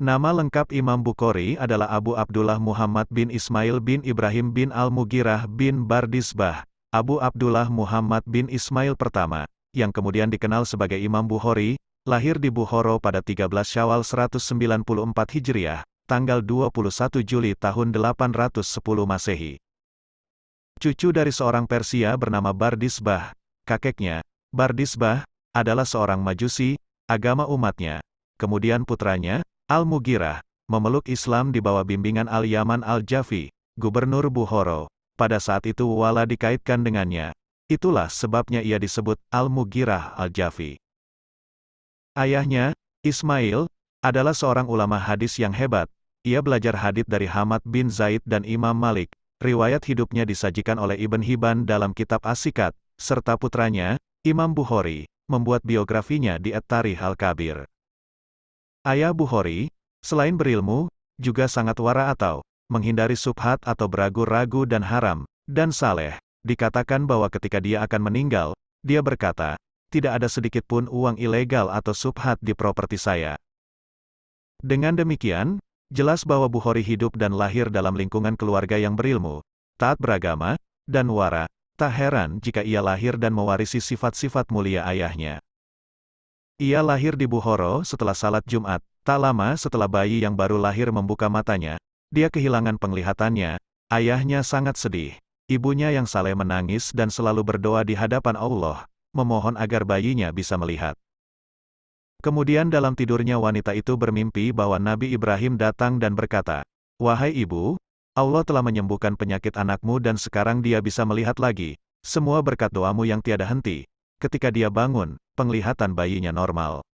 Nama lengkap Imam Bukhari adalah Abu Abdullah Muhammad bin Ismail bin Ibrahim bin Al-Mughirah bin Bardisbah, Abu Abdullah Muhammad bin Ismail pertama, yang kemudian dikenal sebagai Imam Bukhari, lahir di Bukhara pada 13 Syawal 194 Hijriah, tanggal 21 Juli tahun 810 Masehi. Cucu dari seorang Persia bernama Bardisbah, kakeknya, Bardisbah, adalah seorang Majusi, agama umatnya. Kemudian putranya, Al-Mughirah, memeluk Islam di bawah bimbingan Al-Yaman Al-Jafi, gubernur Bukhara. Pada saat itu wala dikaitkan dengannya. Itulah sebabnya ia disebut Al-Mughirah Al-Jafi. Ayahnya, Ismail, adalah seorang ulama hadis yang hebat. Ia belajar hadits dari Hamad bin Zaid dan Imam Malik. Riwayat hidupnya disajikan oleh Ibn Hibban dalam kitab As-Sikat, serta putranya, Imam Bukhari, membuat biografinya di At-Tarikh Al-Kabir. Ayah Bukhari, selain berilmu, juga sangat wara atau menghindari subhat atau beragu-ragu dan haram, dan saleh. Dikatakan bahwa ketika dia akan meninggal, dia berkata, tidak ada sedikit pun uang ilegal atau subhat di properti saya. Dengan demikian, jelas bahwa Bukhari hidup dan lahir dalam lingkungan keluarga yang berilmu, taat beragama, dan wara. Tak heran jika ia lahir dan mewarisi sifat-sifat mulia ayahnya. Ia lahir di Bukhara setelah salat Jumat. Tak lama setelah bayi yang baru lahir membuka matanya, dia kehilangan penglihatannya. Ayahnya sangat sedih. Ibunya yang saleh menangis dan selalu berdoa di hadapan Allah, memohon agar bayinya bisa melihat. Kemudian dalam tidurnya wanita itu bermimpi bahwa Nabi Ibrahim datang dan berkata, "Wahai ibu, Allah telah menyembuhkan penyakit anakmu dan sekarang dia bisa melihat lagi. Semua berkat doamu yang tiada henti." Ketika dia bangun, penglihatan bayinya normal.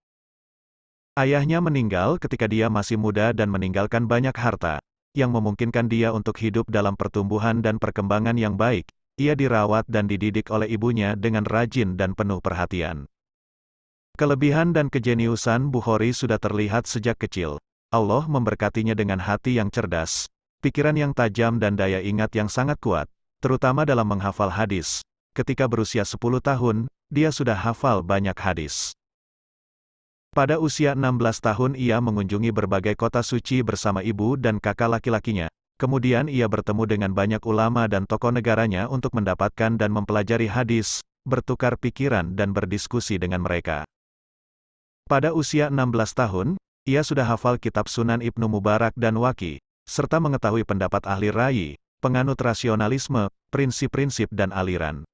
Ayahnya meninggal ketika dia masih muda dan meninggalkan banyak harta, yang memungkinkan dia untuk hidup dalam pertumbuhan dan perkembangan yang baik. Ia dirawat dan dididik oleh ibunya dengan rajin dan penuh perhatian. Kelebihan dan kejeniusan Bukhari sudah terlihat sejak kecil. Allah memberkatinya dengan hati yang cerdas, pikiran yang tajam dan daya ingat yang sangat kuat, terutama dalam menghafal hadis. Ketika berusia 10 tahun, dia sudah hafal banyak hadis. Pada usia 16 tahun ia mengunjungi berbagai kota suci bersama ibu dan kakak laki-lakinya. Kemudian ia bertemu dengan banyak ulama dan tokoh negaranya untuk mendapatkan dan mempelajari hadis, bertukar pikiran dan berdiskusi dengan mereka. Pada usia 16 tahun, ia sudah hafal kitab Sunan Ibnu Mubarak dan Waqi, serta mengetahui pendapat ahli ra'i, penganut rasionalisme, prinsip-prinsip dan aliran.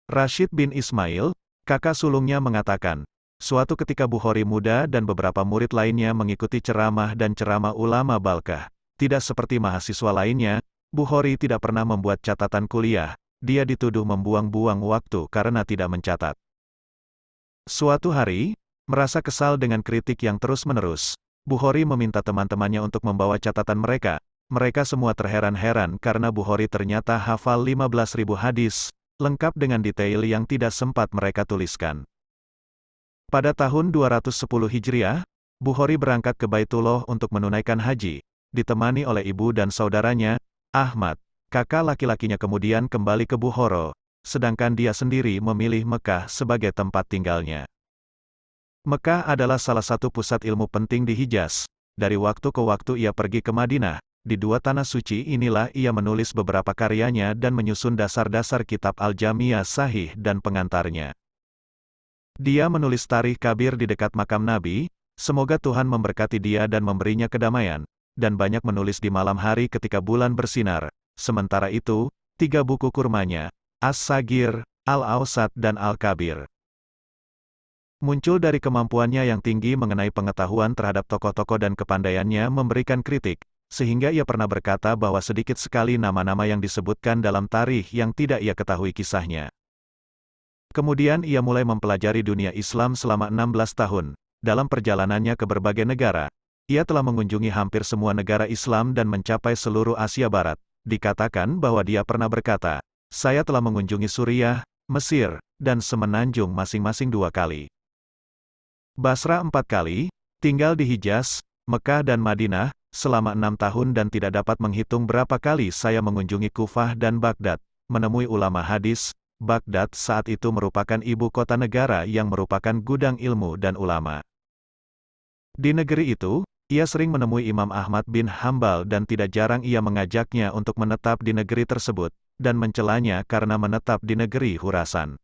Rashid bin Ismail, kakak sulungnya mengatakan, suatu ketika Bukhari muda dan beberapa murid lainnya mengikuti ceramah dan ceramah ulama Balkah. Tidak seperti mahasiswa lainnya, Bukhari tidak pernah membuat catatan kuliah. Dia dituduh membuang-buang waktu karena tidak mencatat. Suatu hari, merasa kesal dengan kritik yang terus-menerus, Bukhari meminta teman-temannya untuk membawa catatan mereka. Mereka semua terheran-heran karena Bukhari ternyata hafal 15.000 hadis, lengkap dengan detail yang tidak sempat mereka tuliskan. Pada tahun 210 Hijriah, Bukhari berangkat ke Baitullah untuk menunaikan haji, ditemani oleh ibu dan saudaranya, Ahmad. Kakak laki-lakinya kemudian kembali ke Bukhara, sedangkan dia sendiri memilih Mekah sebagai tempat tinggalnya. Mekah adalah salah satu pusat ilmu penting di Hijaz. Dari waktu ke waktu ia pergi ke Madinah. Di dua tanah suci inilah ia menulis beberapa karyanya dan menyusun dasar-dasar kitab Al-Jami'ah Sahih dan pengantarnya. Dia menulis Tarikh Kabir di dekat makam Nabi, semoga Tuhan memberkati dia dan memberinya kedamaian, dan banyak menulis di malam hari ketika bulan bersinar. Sementara itu, 3 buku kurmanya, As-Sagir, Al-Awsat dan Al-Kabir, muncul dari kemampuannya yang tinggi mengenai pengetahuan terhadap tokoh-tokoh dan kepandaiannya memberikan kritik. Sehingga ia pernah berkata bahwa sedikit sekali nama-nama yang disebutkan dalam tarikh yang tidak ia ketahui kisahnya. Kemudian ia mulai mempelajari dunia Islam selama 16 tahun. Dalam perjalanannya ke berbagai negara, ia telah mengunjungi hampir semua negara Islam dan mencapai seluruh Asia Barat. Dikatakan bahwa dia pernah berkata, saya telah mengunjungi Suriah, Mesir, dan Semenanjung masing-masing 2 kali. Basra 4 kali, tinggal di Hijaz, Mekah dan Madinah, selama 6 tahun dan tidak dapat menghitung berapa kali saya mengunjungi Kufah dan Baghdad, menemui ulama hadis. Baghdad saat itu merupakan ibu kota negara yang merupakan gudang ilmu dan ulama. Di negeri itu, Ia sering menemui Imam Ahmad bin Hambal dan tidak jarang ia mengajaknya untuk menetap di negeri tersebut, dan mencelanya karena menetap di negeri Khurasan.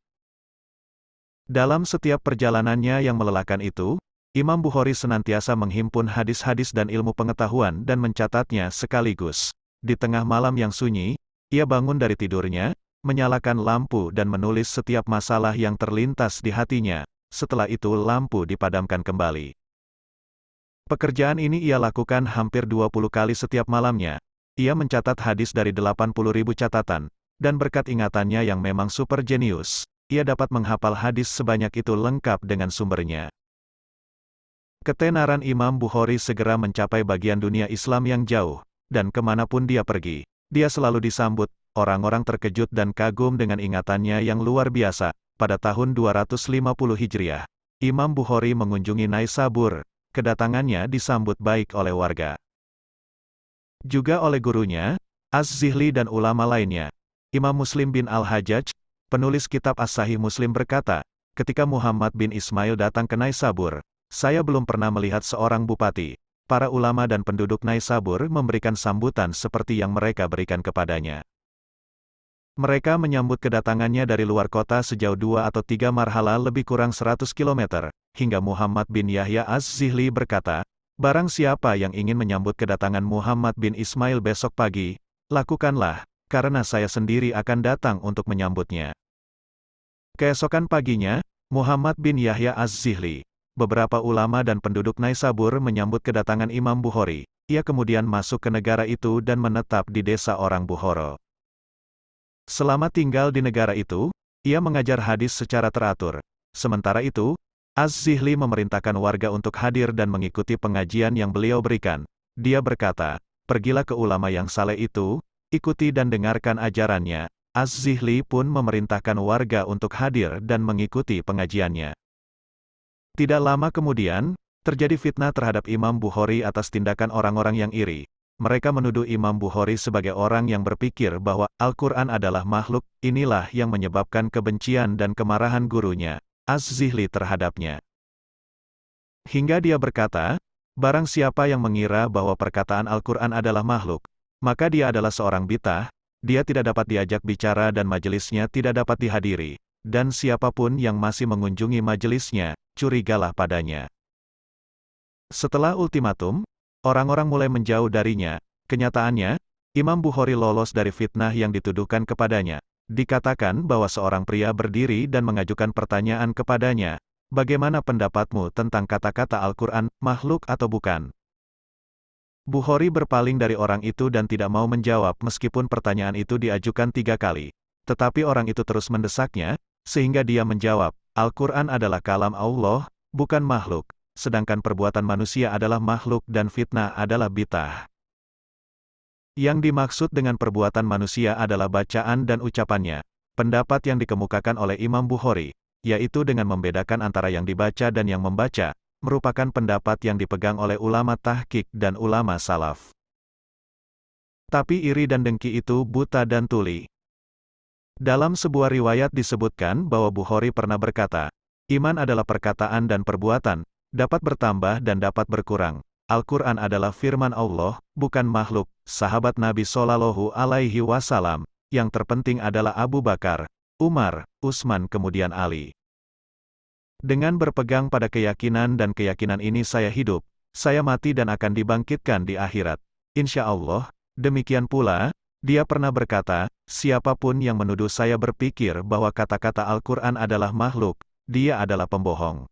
Dalam setiap perjalanannya yang melelahkan itu, Imam Bukhari senantiasa menghimpun hadis-hadis dan ilmu pengetahuan dan mencatatnya sekaligus. Di tengah malam yang sunyi, ia bangun dari tidurnya, menyalakan lampu dan menulis setiap masalah yang terlintas di hatinya. Setelah itu lampu dipadamkan kembali. Pekerjaan ini ia lakukan hampir 20 kali setiap malamnya. Ia mencatat hadis dari 80.000 catatan, dan berkat ingatannya yang memang super jenius, ia dapat menghafal hadis sebanyak itu lengkap dengan sumbernya. Ketenaran Imam Bukhari segera mencapai bagian dunia Islam yang jauh, dan kemanapun dia pergi, dia selalu disambut, orang-orang terkejut dan kagum dengan ingatannya yang luar biasa. Pada tahun 250 Hijriah, Imam Bukhari mengunjungi Naisabur, kedatangannya disambut baik oleh warga. Juga oleh gurunya, Az-Zihli dan ulama lainnya. Imam Muslim bin Al-Hajjaj, penulis kitab As-Sahih Muslim berkata, ketika Muhammad bin Ismail datang ke Naisabur, saya belum pernah melihat seorang bupati. Para ulama dan penduduk Naisabur memberikan sambutan seperti yang mereka berikan kepadanya. Mereka menyambut kedatangannya dari luar kota sejauh 2 atau 3 marhala lebih kurang 100 km, hingga Muhammad bin Yahya Az-Zihli berkata, barang siapa yang ingin menyambut kedatangan Muhammad bin Ismail besok pagi, lakukanlah, karena saya sendiri akan datang untuk menyambutnya. Keesokan paginya, Muhammad bin Yahya Az-Zihli, beberapa ulama dan penduduk Naisabur menyambut kedatangan Imam Bukhari. Ia kemudian masuk ke negara itu dan menetap di desa orang Bukhara. Selama tinggal di negara itu, ia mengajar hadis secara teratur. Sementara itu, Az-Zihli memerintahkan warga untuk hadir dan mengikuti pengajian yang beliau berikan. Dia berkata, pergilah ke ulama yang saleh itu, ikuti dan dengarkan ajarannya. Az-Zihli pun memerintahkan warga untuk hadir dan mengikuti pengajiannya. Tidak lama kemudian, terjadi fitnah terhadap Imam Bukhari atas tindakan orang-orang yang iri. Mereka menuduh Imam Bukhari sebagai orang yang berpikir bahwa Al-Quran adalah makhluk. Inilah yang menyebabkan kebencian dan kemarahan gurunya, Az-Zihli terhadapnya. Hingga dia berkata, barang siapa yang mengira bahwa perkataan Al-Quran adalah makhluk, maka dia adalah seorang bid'ah, dia tidak dapat diajak bicara dan majelisnya tidak dapat dihadiri, dan siapapun yang masih mengunjungi majelisnya, curigalah padanya. Setelah ultimatum, orang-orang mulai menjauh darinya. Kenyataannya, Imam Bukhari lolos dari fitnah yang dituduhkan kepadanya. Dikatakan bahwa seorang pria berdiri dan mengajukan pertanyaan kepadanya, bagaimana pendapatmu tentang kata-kata Al-Quran, makhluk atau bukan? Bukhari berpaling dari orang itu dan tidak mau menjawab meskipun pertanyaan itu diajukan 3 kali. Tetapi orang itu terus mendesaknya, sehingga dia menjawab, Al-Quran adalah kalam Allah, bukan makhluk. Sedangkan perbuatan manusia adalah makhluk dan fitnah adalah bid'ah. Yang dimaksud dengan perbuatan manusia adalah bacaan dan ucapannya. Pendapat yang dikemukakan oleh Imam Bukhari, yaitu dengan membedakan antara yang dibaca dan yang membaca, merupakan pendapat yang dipegang oleh ulama tahqiq dan ulama salaf. Tapi iri dan dengki itu buta dan tuli. Dalam sebuah riwayat disebutkan bahwa Bukhari pernah berkata, iman adalah perkataan dan perbuatan, dapat bertambah dan dapat berkurang. Al-Quran adalah firman Allah, bukan makhluk. Sahabat Nabi Shallallahu Alaihi Wasallam, yang terpenting adalah Abu Bakar, Umar, Utsman kemudian Ali. Dengan berpegang pada keyakinan dan keyakinan ini saya hidup, saya mati dan akan dibangkitkan di akhirat. Insya Allah, demikian pula, dia pernah berkata, siapapun yang menuduh saya berpikir bahwa kata-kata Al-Quran adalah makhluk, dia adalah pembohong.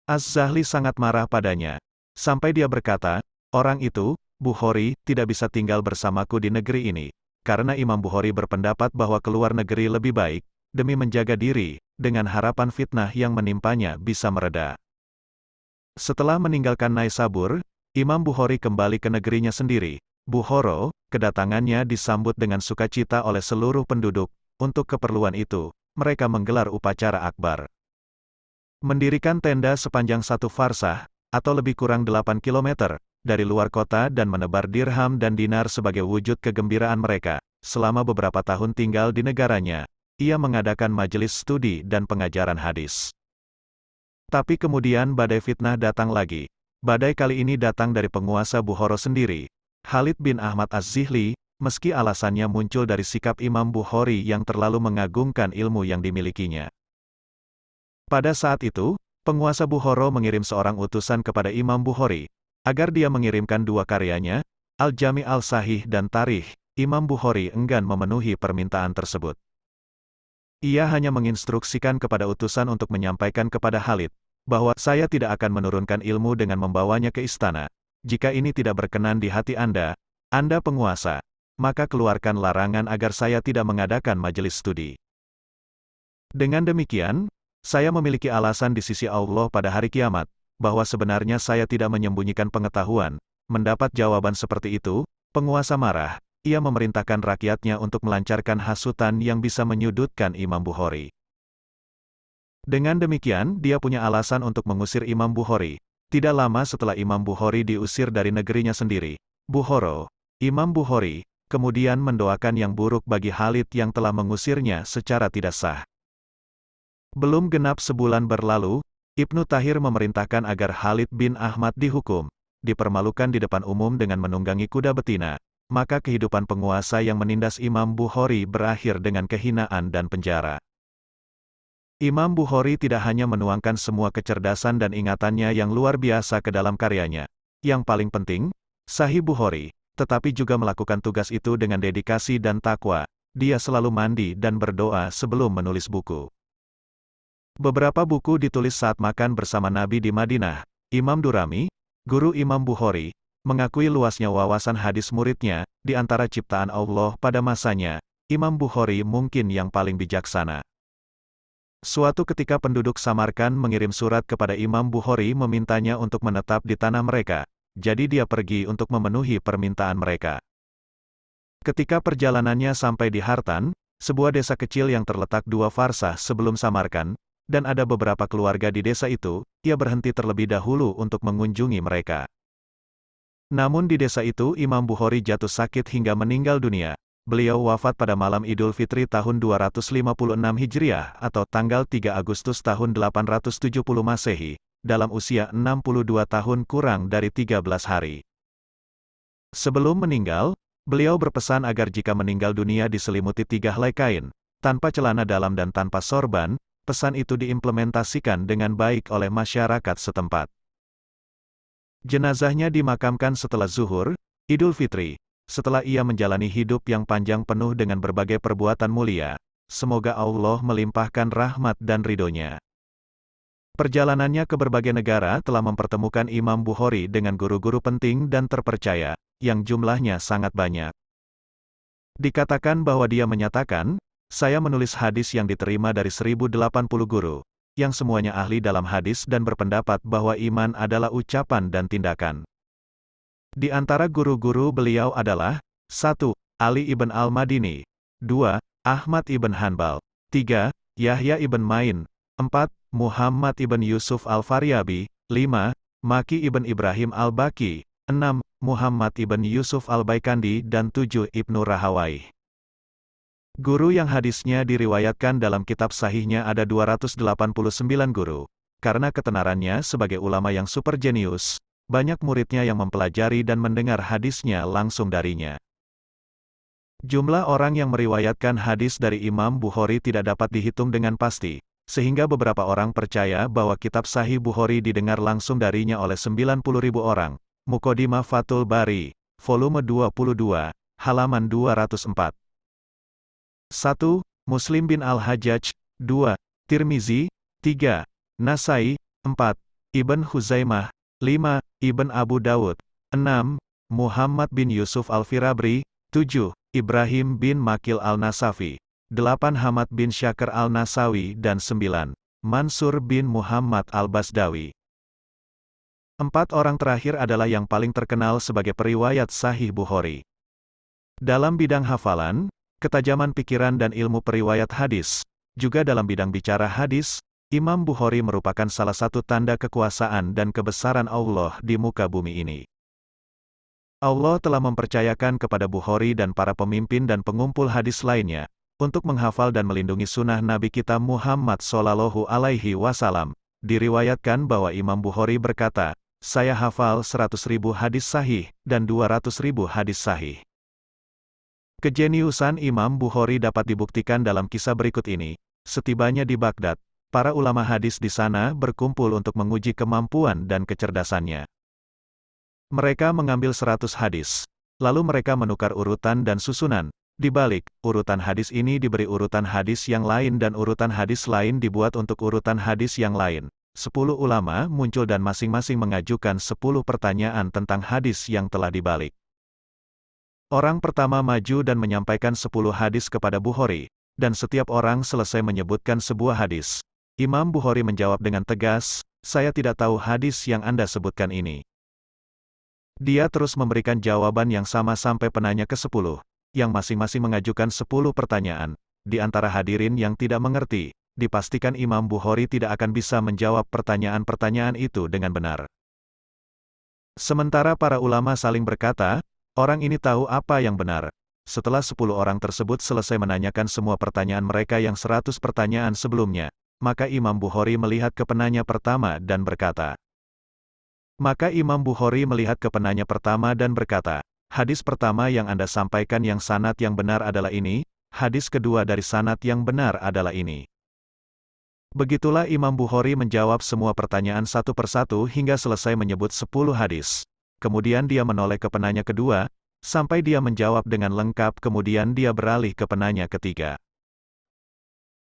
Az-Zahli sangat marah padanya. Sampai dia berkata, orang itu, Bukhari, tidak bisa tinggal bersamaku di negeri ini. Karena Imam Bukhari berpendapat bahwa keluar negeri lebih baik, demi menjaga diri, dengan harapan fitnah yang menimpanya bisa mereda. Setelah meninggalkan Naisabur, Imam Bukhari kembali ke negerinya sendiri, Bukhara. Kedatangannya disambut dengan sukacita oleh seluruh penduduk. Untuk keperluan itu, mereka menggelar upacara akbar. Mendirikan tenda sepanjang 1 farsah, atau lebih kurang 8 km, dari luar kota dan menebar dirham dan dinar sebagai wujud kegembiraan mereka. Selama beberapa tahun tinggal di negaranya, ia mengadakan majelis studi dan pengajaran hadis. Tapi kemudian badai fitnah datang lagi. Badai kali ini datang dari penguasa Bukhara sendiri, Khalid bin Ahmad Az-Zihli, meski alasannya muncul dari sikap Imam Bukhari yang terlalu mengagungkan ilmu yang dimilikinya. Pada saat itu, penguasa Bukhara mengirim seorang utusan kepada Imam Bukhari, agar dia mengirimkan dua karyanya, Al-Jami' Al-Sahih dan Tarikh. Imam Bukhari enggan memenuhi permintaan tersebut. Ia hanya menginstruksikan kepada utusan untuk menyampaikan kepada Khalid, bahwa saya tidak akan menurunkan ilmu dengan membawanya ke istana. Jika ini tidak berkenan di hati Anda penguasa, maka keluarkan larangan agar saya tidak mengadakan majelis studi. Dengan demikian, saya memiliki alasan di sisi Allah pada hari kiamat, bahwa sebenarnya saya tidak menyembunyikan pengetahuan. Mendapat jawaban seperti itu, penguasa marah, ia memerintahkan rakyatnya untuk melancarkan hasutan yang bisa menyudutkan Imam Bukhari. Dengan demikian, dia punya alasan untuk mengusir Imam Bukhari. Tidak lama setelah Imam Bukhari diusir dari negerinya sendiri, Bukhara, Imam Bukhari kemudian mendoakan yang buruk bagi Khalid yang telah mengusirnya secara tidak sah. Belum genap sebulan berlalu, Ibnu Tahir memerintahkan agar Khalid bin Ahmad dihukum, dipermalukan di depan umum dengan menunggangi kuda betina. Maka kehidupan penguasa yang menindas Imam Bukhari berakhir dengan kehinaan dan penjara. Imam Bukhari tidak hanya menuangkan semua kecerdasan dan ingatannya yang luar biasa ke dalam karyanya, yang paling penting, Sahih Bukhari, tetapi juga melakukan tugas itu dengan dedikasi dan takwa. Dia selalu mandi dan berdoa sebelum menulis buku. Beberapa buku ditulis saat makan bersama Nabi di Madinah. Imam Durrami, guru Imam Bukhari, mengakui luasnya wawasan hadis muridnya. Di antara ciptaan Allah pada masanya, Imam Bukhari mungkin yang paling bijaksana. Suatu ketika penduduk Samarkand mengirim surat kepada Imam Bukhari memintanya untuk menetap di tanah mereka, jadi dia pergi untuk memenuhi permintaan mereka. Ketika perjalanannya sampai di Hartan, sebuah desa kecil yang terletak 2 farsah sebelum Samarkand, dan ada beberapa keluarga di desa itu, ia berhenti terlebih dahulu untuk mengunjungi mereka. Namun di desa itu Imam Bukhari jatuh sakit hingga meninggal dunia. Beliau wafat pada malam Idul Fitri tahun 256 Hijriah atau tanggal 3 Agustus tahun 870 Masehi, dalam usia 62 tahun kurang dari 13 hari. Sebelum meninggal, beliau berpesan agar jika meninggal dunia diselimuti 3 helai kain, tanpa celana dalam dan tanpa sorban, pesan itu diimplementasikan dengan baik oleh masyarakat setempat. Jenazahnya dimakamkan setelah zuhur, Idul Fitri, setelah ia menjalani hidup yang panjang penuh dengan berbagai perbuatan mulia. Semoga Allah melimpahkan rahmat dan ridhonya. Perjalanannya ke berbagai negara telah mempertemukan Imam Bukhari dengan guru-guru penting dan terpercaya, yang jumlahnya sangat banyak. Dikatakan bahwa dia menyatakan, saya menulis hadis yang diterima dari 1080 guru, yang semuanya ahli dalam hadis dan berpendapat bahwa iman adalah ucapan dan tindakan. Di antara guru-guru beliau adalah 1. Ali ibn al-Madini, 2. Ahmad ibn Hanbal, 3. Yahya ibn Ma'in, 4. Muhammad ibn Yusuf al-Faryabi, 5. Maki ibn Ibrahim al-Baqi, 6. Muhammad ibn Yusuf al-Baikandi dan 7. Ibnu Rahawayh. Guru yang hadisnya diriwayatkan dalam kitab sahihnya ada 289 guru. Karena ketenarannya sebagai ulama yang super jenius, banyak muridnya yang mempelajari dan mendengar hadisnya langsung darinya. Jumlah orang yang meriwayatkan hadis dari Imam Bukhari tidak dapat dihitung dengan pasti, sehingga beberapa orang percaya bahwa kitab Sahih Bukhari didengar langsung darinya oleh 90.000 orang. Muqaddimah Fathul Bari, volume 22, halaman 204. 1. Muslim bin Al-Hajjaj, 2. Tirmizi, 3. Nasai, 4. Ibn Huzaimah, 5. Ibn Abu Dawud, 6. Muhammad bin Yusuf al-Firabri, 7. Ibrahim bin Makil al-Nasafi, 8. Hamad bin Syakir al-Nasawi dan 9. Mansur bin Muhammad al-Basdawi. 4 orang terakhir adalah yang paling terkenal sebagai periwayat Sahih Bukhari. Dalam bidang hafalan, ketajaman pikiran dan ilmu periwayat hadis, juga dalam bidang bicara hadis, Imam Bukhari merupakan salah satu tanda kekuasaan dan kebesaran Allah di muka bumi ini. Allah telah mempercayakan kepada Bukhari dan para pemimpin dan pengumpul hadis lainnya, untuk menghafal dan melindungi sunnah Nabi kita Muhammad Sallallahu Alaihi Wasallam. Diriwayatkan bahwa Imam Bukhari berkata, saya hafal 100.000 hadis sahih, dan 200.000 hadis sahih. Kejeniusan Imam Bukhari dapat dibuktikan dalam kisah berikut ini. Setibanya di Baghdad, para ulama hadis di sana berkumpul untuk menguji kemampuan dan kecerdasannya. Mereka mengambil 100 hadis. Lalu mereka menukar urutan dan susunan. Di balik, urutan hadis ini diberi urutan hadis yang lain dan urutan hadis lain dibuat untuk urutan hadis yang lain. 10 ulama muncul dan masing-masing mengajukan 10 pertanyaan tentang hadis yang telah dibalik. Orang pertama maju dan menyampaikan 10 hadis kepada Bukhari, dan setiap orang selesai menyebutkan sebuah hadis. Imam Bukhari menjawab dengan tegas, "Saya tidak tahu hadis yang Anda sebutkan ini." Dia terus memberikan jawaban yang sama sampai penanya ke-10, yang masing-masing mengajukan 10 pertanyaan. Di antara hadirin yang tidak mengerti, dipastikan Imam Bukhari tidak akan bisa menjawab pertanyaan-pertanyaan itu dengan benar. Sementara para ulama saling berkata, orang ini tahu apa yang benar. Setelah 10 orang tersebut selesai menanyakan semua pertanyaan mereka yang 100 pertanyaan sebelumnya, maka Imam Bukhari melihat ke penanya pertama dan berkata, hadis pertama yang Anda sampaikan yang sanad yang benar adalah ini, hadis kedua dari sanad yang benar adalah ini. Begitulah Imam Bukhari menjawab semua pertanyaan satu persatu hingga selesai menyebut 10 hadis. Kemudian dia menoleh ke penanya kedua, sampai dia menjawab dengan lengkap kemudian dia beralih ke penanya ketiga.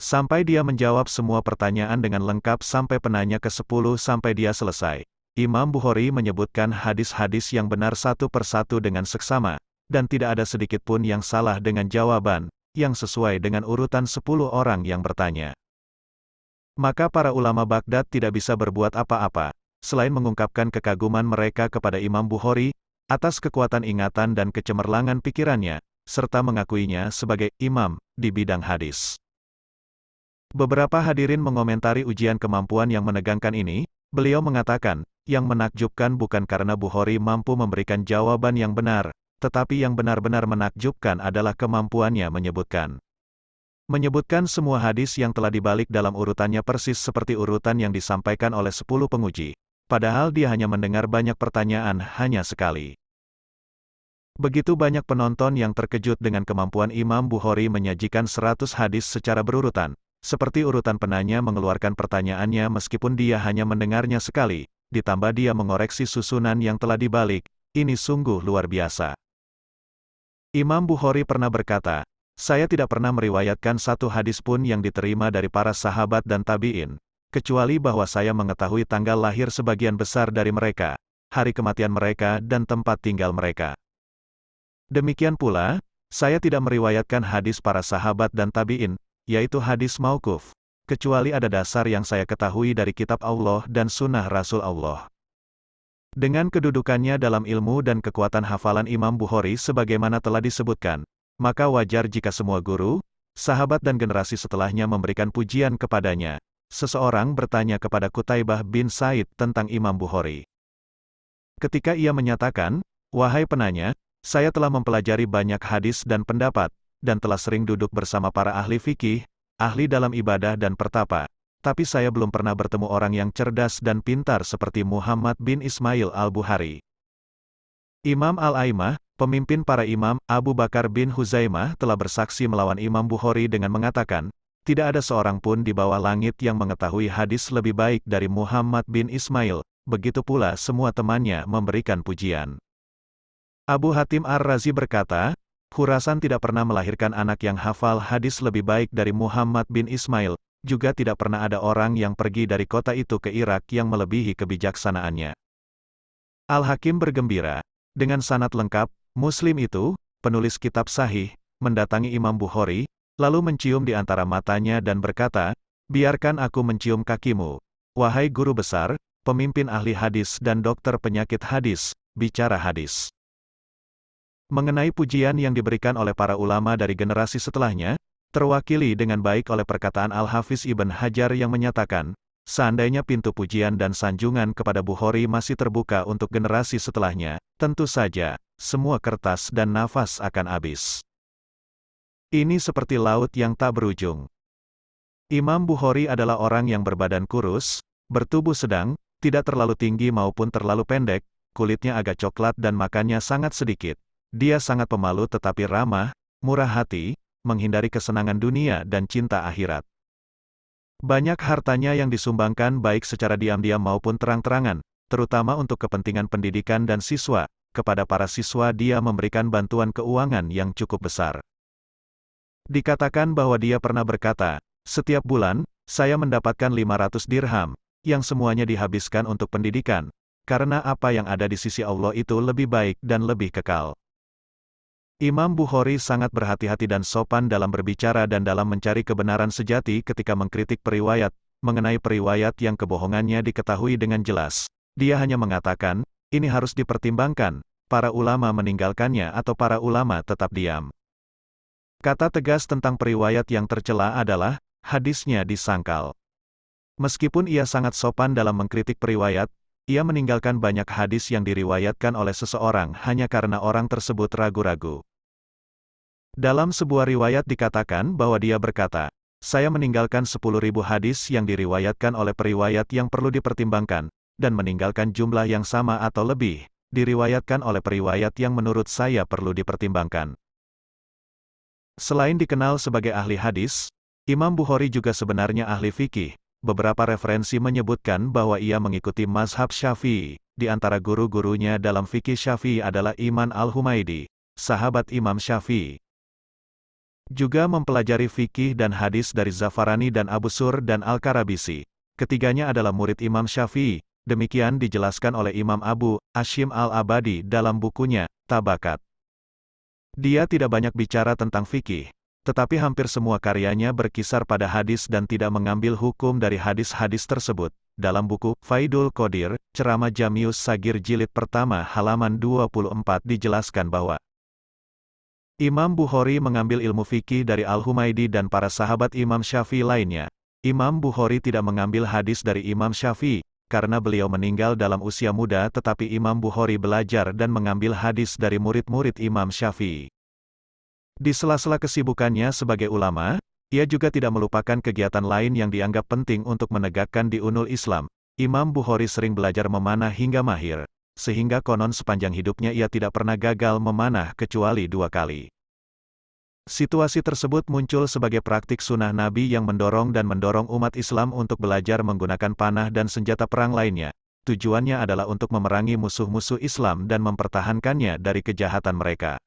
Sampai dia menjawab semua pertanyaan dengan lengkap sampai penanya ke-10 sampai dia selesai. Imam Bukhari menyebutkan hadis-hadis yang benar satu persatu dengan seksama, dan tidak ada sedikit pun yang salah dengan jawaban, yang sesuai dengan urutan 10 orang yang bertanya. Maka para ulama Baghdad tidak bisa berbuat apa-apa, selain mengungkapkan kekaguman mereka kepada Imam Bukhari, atas kekuatan ingatan dan kecemerlangan pikirannya, serta mengakuinya sebagai imam di bidang hadis. Beberapa hadirin mengomentari ujian kemampuan yang menegangkan ini, beliau mengatakan, yang menakjubkan bukan karena Bukhari mampu memberikan jawaban yang benar, tetapi yang benar-benar menakjubkan adalah kemampuannya menyebutkan semua hadis yang telah dibalik dalam urutannya persis seperti urutan yang disampaikan oleh 10 penguji, padahal dia hanya mendengar banyak pertanyaan hanya sekali. Begitu banyak penonton yang terkejut dengan kemampuan Imam Bukhari menyajikan 100 hadis secara berurutan, seperti urutan penanya mengeluarkan pertanyaannya meskipun dia hanya mendengarnya sekali, ditambah dia mengoreksi susunan yang telah dibalik, ini sungguh luar biasa. Imam Bukhari pernah berkata, saya tidak pernah meriwayatkan satu hadis pun yang diterima dari para sahabat dan tabi'in, kecuali bahwa saya mengetahui tanggal lahir sebagian besar dari mereka, hari kematian mereka dan tempat tinggal mereka. Demikian pula, saya tidak meriwayatkan hadis para sahabat dan tabi'in, yaitu hadis mauquf, kecuali ada dasar yang saya ketahui dari kitab Allah dan sunnah Rasul Allah. Dengan kedudukannya dalam ilmu dan kekuatan hafalan Imam Bukhari sebagaimana telah disebutkan, maka wajar jika semua guru, sahabat dan generasi setelahnya memberikan pujian kepadanya. Seseorang bertanya kepada Qutaibah bin Said tentang Imam Bukhari. Ketika ia menyatakan, wahai penanya, saya telah mempelajari banyak hadis dan pendapat, dan telah sering duduk bersama para ahli fikih, ahli dalam ibadah dan pertapa, tapi saya belum pernah bertemu orang yang cerdas dan pintar seperti Muhammad bin Ismail al-Bukhari. Imam Al-Aimah, pemimpin para imam, Abu Bakar bin Huzaimah telah bersaksi melawan Imam Bukhari dengan mengatakan, tidak ada seorang pun di bawah langit yang mengetahui hadis lebih baik dari Muhammad bin Ismail, begitu pula semua temannya memberikan pujian. Abu Hatim Ar-Razi berkata, Khurasan tidak pernah melahirkan anak yang hafal hadis lebih baik dari Muhammad bin Ismail, juga tidak pernah ada orang yang pergi dari kota itu ke Irak yang melebihi kebijaksanaannya. Al-Hakim bergembira. Dengan sanad lengkap, Muslim itu, penulis kitab sahih, mendatangi Imam Bukhari, lalu mencium di antara matanya dan berkata, biarkan aku mencium kakimu. Wahai guru besar, pemimpin ahli hadis dan dokter penyakit hadis, bicara hadis. Mengenai pujian yang diberikan oleh para ulama dari generasi setelahnya, terwakili dengan baik oleh perkataan Al-Hafiz Ibn Hajar yang menyatakan, seandainya pintu pujian dan sanjungan kepada Bukhari masih terbuka untuk generasi setelahnya, tentu saja, semua kertas dan nafas akan habis. Ini seperti laut yang tak berujung. Imam Bukhari adalah orang yang berbadan kurus, bertubuh sedang, tidak terlalu tinggi maupun terlalu pendek, kulitnya agak coklat dan makannya sangat sedikit. Dia sangat pemalu tetapi ramah, murah hati, menghindari kesenangan dunia dan cinta akhirat. Banyak hartanya yang disumbangkan baik secara diam-diam maupun terang-terangan, terutama untuk kepentingan pendidikan dan siswa. Kepada para siswa dia memberikan bantuan keuangan yang cukup besar. Dikatakan bahwa dia pernah berkata, "Setiap bulan, saya mendapatkan 500 dirham, yang semuanya dihabiskan untuk pendidikan, karena apa yang ada di sisi Allah itu lebih baik dan lebih kekal." Imam Bukhari sangat berhati-hati dan sopan dalam berbicara dan dalam mencari kebenaran sejati ketika mengkritik periwayat, mengenai periwayat yang kebohongannya diketahui dengan jelas. Dia hanya mengatakan, ini harus dipertimbangkan, para ulama meninggalkannya atau para ulama tetap diam. Kata tegas tentang periwayat yang tercela adalah, hadisnya disangkal. Meskipun ia sangat sopan dalam mengkritik periwayat, ia meninggalkan banyak hadis yang diriwayatkan oleh seseorang hanya karena orang tersebut ragu-ragu. Dalam sebuah riwayat dikatakan bahwa dia berkata, "Saya meninggalkan 10.000 hadis yang diriwayatkan oleh periwayat yang perlu dipertimbangkan, dan meninggalkan jumlah yang sama atau lebih, diriwayatkan oleh periwayat yang menurut saya perlu dipertimbangkan." Selain dikenal sebagai ahli hadis, Imam Bukhari juga sebenarnya ahli fikih. Beberapa referensi menyebutkan bahwa ia mengikuti mazhab Syafi'i. Di antara guru-gurunya dalam fikih Syafi'i adalah Iman al-Humaidi, sahabat Imam Syafi'i. Juga mempelajari fikih dan hadis dari Zafarani dan Abu Sur dan Al-Karabisi. Ketiganya adalah murid Imam Syafi'i. Demikian dijelaskan oleh Imam Abu Hashim al-Abadi dalam bukunya, Tabakat. Dia tidak banyak bicara tentang fikih, tetapi hampir semua karyanya berkisar pada hadis dan tidak mengambil hukum dari hadis-hadis tersebut. Dalam buku, Faidul Qadir, Ceramah Jamius Sagir Jilid pertama halaman 24 dijelaskan bahwa Imam Bukhari mengambil ilmu fikih dari Al-Humaidi dan para sahabat Imam Syafi'i lainnya. Imam Bukhari tidak mengambil hadis dari Imam Syafi'i, karena beliau meninggal dalam usia muda tetapi Imam Bukhari belajar dan mengambil hadis dari murid-murid Imam Syafi'i. Di sela-sela kesibukannya sebagai ulama, ia juga tidak melupakan kegiatan lain yang dianggap penting untuk menegakkan diunul Islam. Imam Bukhari sering belajar memanah hingga mahir, sehingga konon sepanjang hidupnya ia tidak pernah gagal memanah kecuali 2 kali. Situasi tersebut muncul sebagai praktik sunnah Nabi yang mendorong umat Islam untuk belajar menggunakan panah dan senjata perang lainnya. Tujuannya adalah untuk memerangi musuh-musuh Islam dan mempertahankannya dari kejahatan mereka.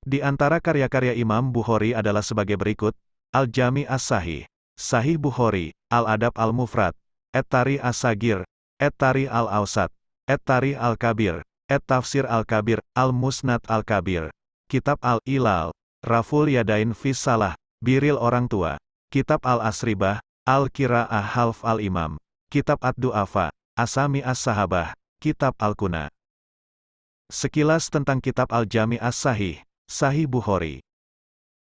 Di antara karya-karya Imam Bukhari adalah sebagai berikut, Al-Jami As-Sahih, Sahih Bukhari, Al-Adab Al-Mufrad, At-Tarikh As-Sagir, At-Tarikh Al-Awsat, At-Tarikh Al-Kabir, At-Tafsir Al-Kabir, Al-Musnad Al-Kabir, Kitab Al-Ilal, Raful Yadain Fis Salah, Biril Orang Tua, Kitab Al-Asribah, Al-Qira'ah Half Al-Imam, Kitab Ad-Du'afa, Asami As-Sahabah, Kitab Al-Kuna. Sekilas tentang Kitab Al-Jami As-Sahih, Sahih Bukhari.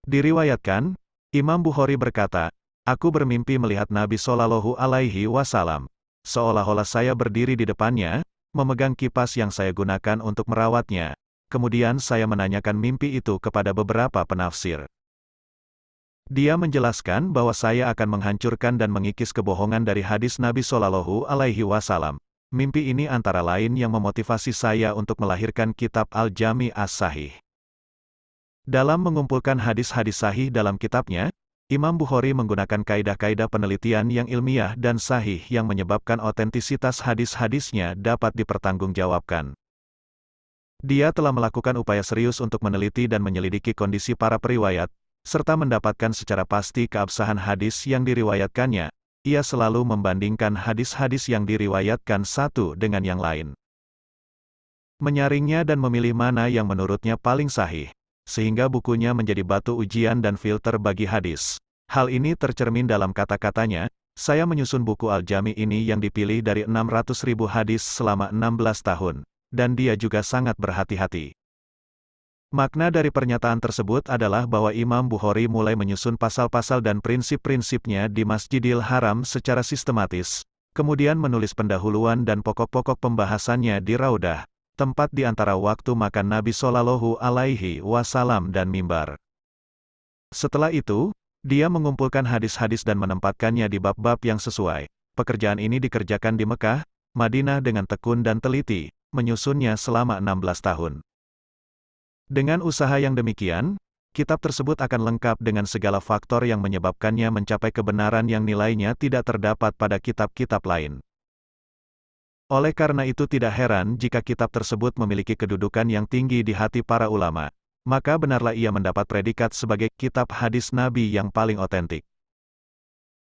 Diriwayatkan, Imam Bukhari berkata, "Aku bermimpi melihat Nabi Shallallahu Alaihi Wasallam. Seolah-olah saya berdiri di depannya, memegang kipas yang saya gunakan untuk merawatnya. Kemudian saya menanyakan mimpi itu kepada beberapa penafsir. Dia menjelaskan bahwa saya akan menghancurkan dan mengikis kebohongan dari hadis Nabi Shallallahu Alaihi Wasallam. Mimpi ini antara lain yang memotivasi saya untuk melahirkan Kitab Al-Jami As-Sahih." Dalam mengumpulkan hadis-hadis sahih dalam kitabnya, Imam Bukhari menggunakan kaidah-kaidah penelitian yang ilmiah dan sahih yang menyebabkan otentisitas hadis-hadisnya dapat dipertanggungjawabkan. Dia telah melakukan upaya serius untuk meneliti dan menyelidiki kondisi para periwayat, serta mendapatkan secara pasti keabsahan hadis yang diriwayatkannya. Ia selalu membandingkan hadis-hadis yang diriwayatkan satu dengan yang lain, menyaringnya dan memilih mana yang menurutnya paling sahih, sehingga bukunya menjadi batu ujian dan filter bagi hadis. Hal ini tercermin dalam kata-katanya, "Saya menyusun buku Al-Jami ini yang dipilih dari 600.000 hadis selama 16 tahun, dan dia juga sangat berhati-hati." Makna dari pernyataan tersebut adalah bahwa Imam Bukhari mulai menyusun pasal-pasal dan prinsip-prinsipnya di Masjidil Haram secara sistematis, kemudian menulis pendahuluan dan pokok-pokok pembahasannya di Raudah, tempat di antara waktu makan Nabi Shallallahu Alaihi Wasallam dan mimbar. Setelah itu, dia mengumpulkan hadis-hadis dan menempatkannya di bab-bab yang sesuai. pekerjaan ini dikerjakan di Mekah, Madinah dengan tekun dan teliti, menyusunnya selama 16 tahun. Dengan usaha yang demikian, kitab tersebut akan lengkap dengan segala faktor yang menyebabkannya mencapai kebenaran yang nilainya tidak terdapat pada kitab-kitab lain. Oleh karena itu tidak heran jika kitab tersebut memiliki kedudukan yang tinggi di hati para ulama, maka benarlah ia mendapat predikat sebagai kitab hadis Nabi yang paling otentik.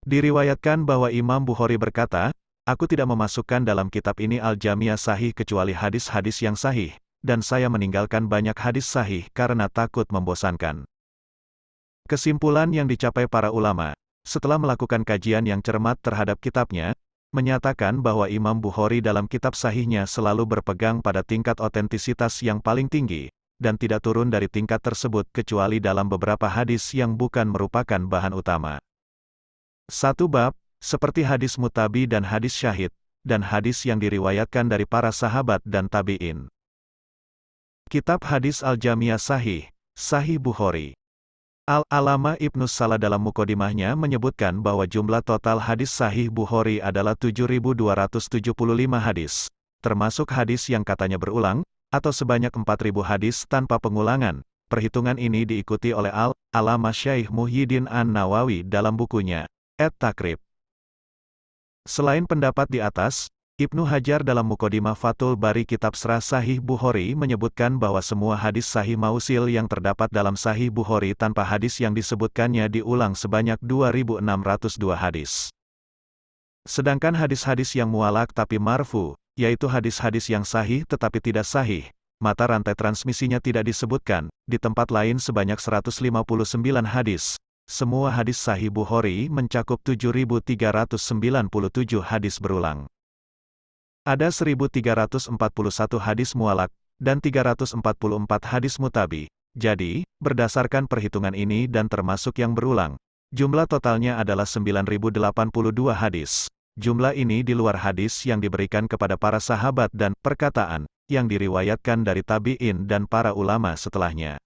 Diriwayatkan bahwa Imam Bukhari berkata, "Aku tidak memasukkan dalam kitab ini Al-Jami' Sahih kecuali hadis-hadis yang sahih, dan saya meninggalkan banyak hadis sahih karena takut membosankan." Kesimpulan yang dicapai para ulama, setelah melakukan kajian yang cermat terhadap kitabnya, menyatakan bahwa Imam Bukhari dalam kitab sahihnya selalu berpegang pada tingkat otentisitas yang paling tinggi, dan tidak turun dari tingkat tersebut kecuali dalam beberapa hadis yang bukan merupakan bahan utama. Satu bab, seperti hadis mutabi dan hadis syahid, dan hadis yang diriwayatkan dari para sahabat dan tabi'in. Kitab Hadis Al-Jami' Sahih, Sahih Bukhari. Al-Alama Ibnu Salah dalam Muqaddimahnya menyebutkan bahwa jumlah total hadis Sahih Bukhari adalah 7.275 hadis, termasuk hadis yang katanya berulang, atau sebanyak 4.000 hadis tanpa pengulangan. Perhitungan ini diikuti oleh Al-Alama Syekh Muhyiddin An-Nawawi dalam bukunya, At-Taqrib. Selain pendapat di atas, Ibnu Hajar dalam Muqaddimah Fathul Bari Kitab Sharh Sahih Bukhari menyebutkan bahwa semua hadis sahih mausil yang terdapat dalam Sahih Bukhari tanpa hadis yang disebutkannya diulang sebanyak 2.602 hadis. Sedangkan hadis-hadis yang mualak tapi marfu, yaitu hadis-hadis yang sahih tetapi tidak sahih, mata rantai transmisinya tidak disebutkan, di tempat lain sebanyak 159 hadis. Semua hadis Sahih Bukhari mencakup 7.397 hadis berulang. Ada 1.341 hadis mualak, dan 344 hadis mutabi. Jadi, berdasarkan perhitungan ini dan termasuk yang berulang, jumlah totalnya adalah 9.082 hadis. Jumlah ini di luar hadis yang diberikan kepada para sahabat dan perkataan yang diriwayatkan dari tabi'in dan para ulama setelahnya.